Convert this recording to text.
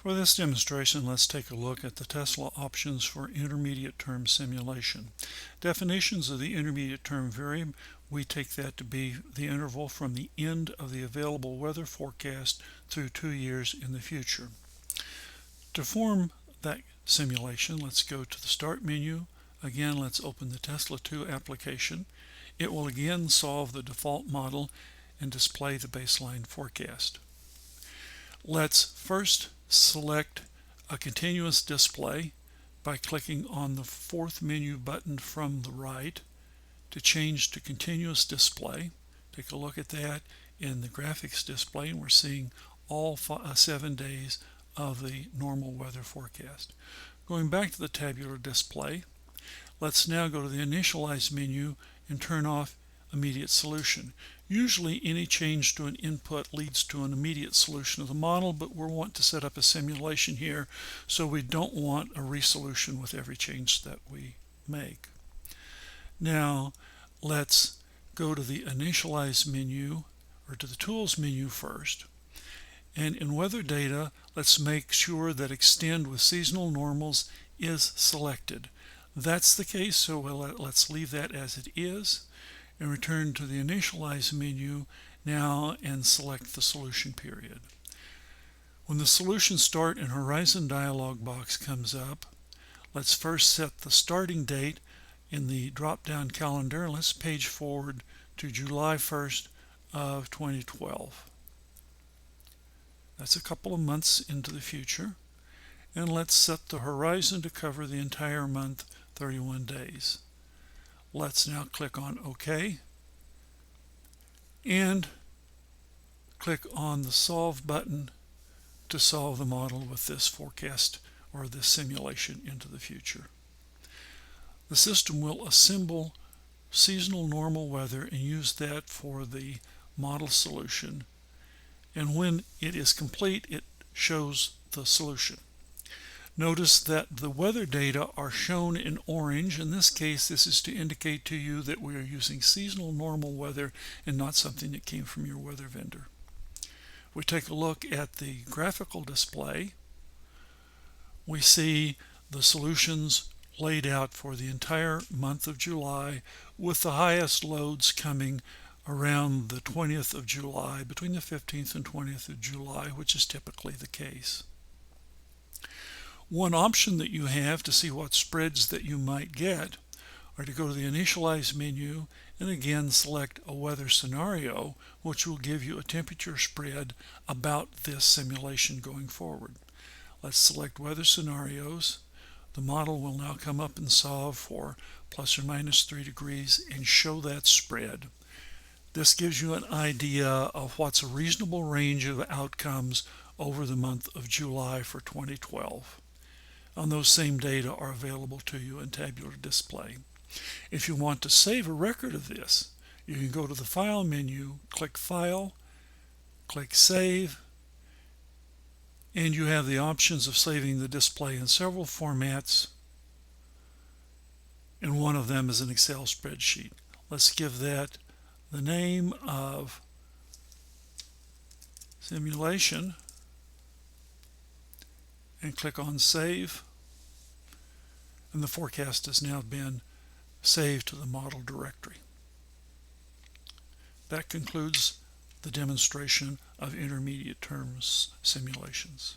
For this demonstration, let's take a look at the Tesla options for intermediate term simulation. Definitions of the intermediate term vary. We take that to be the interval from the end of the available weather forecast through 2 years in the future. To form that simulation, let's go to the Start menu. Again, let's open the TESLA2 application. It will again solve the default model and display the baseline forecast. Let's first select a continuous display by clicking on the fourth menu button from the right to change to continuous display. Take a look at that in the graphics display, and we're seeing all 7 days of the normal weather forecast. Going back to the tabular display, let's now go to the Initialize menu and turn off Immediate Solution. Usually any change to an input leads to an immediate solution of the model, but we want to set up a simulation here, so we don't want a resolution with every change that we make. Now let's go to the Initialize menu, or to the Tools menu first. And in Weather Data, let's make sure that Extend with Seasonal Normals is selected. That's the case, so let's leave that as it is and return to the Initialize menu now and select the solution period. When the Solution Start and Horizon dialog box comes up, let's first set the starting date in the drop-down calendar, and let's page forward to July 1st of 2012. That's a couple of months into the future. And let's set the horizon to cover the entire month, 31 days. Let's now click on OK and click on the Solve button to solve the model with this forecast or this simulation into the future. The system will assemble seasonal normal weather and use that for the model solution, and when it is complete, it shows the solution. Notice that the weather data are shown in orange. In this case, this is to indicate to you that we are using seasonal normal weather and not something that came from your weather vendor. We take a look at the graphical display. We see the solutions laid out for the entire month of July, with the highest loads coming around the 20th of July, between the 15th and 20th of July, which is typically the case. One option that you have to see what spreads that you might get are to go to the Initialize menu and again select a weather scenario, which will give you a temperature spread about this simulation going forward. Let's select Weather Scenarios. The model will now come up and solve for plus or minus 3 degrees and show that spread. This gives you an idea of what's a reasonable range of outcomes over the month of July for 2012. And those same data are available to you in tabular display. If you want to save a record of this, you can go to the File menu, click File, click Save, and you have the options of saving the display in several formats, and one of them is an Excel spreadsheet. Let's give that the name of Simulation and click on Save, and the forecast has now been saved to the model directory. That concludes the demonstration of intermediate terms simulations.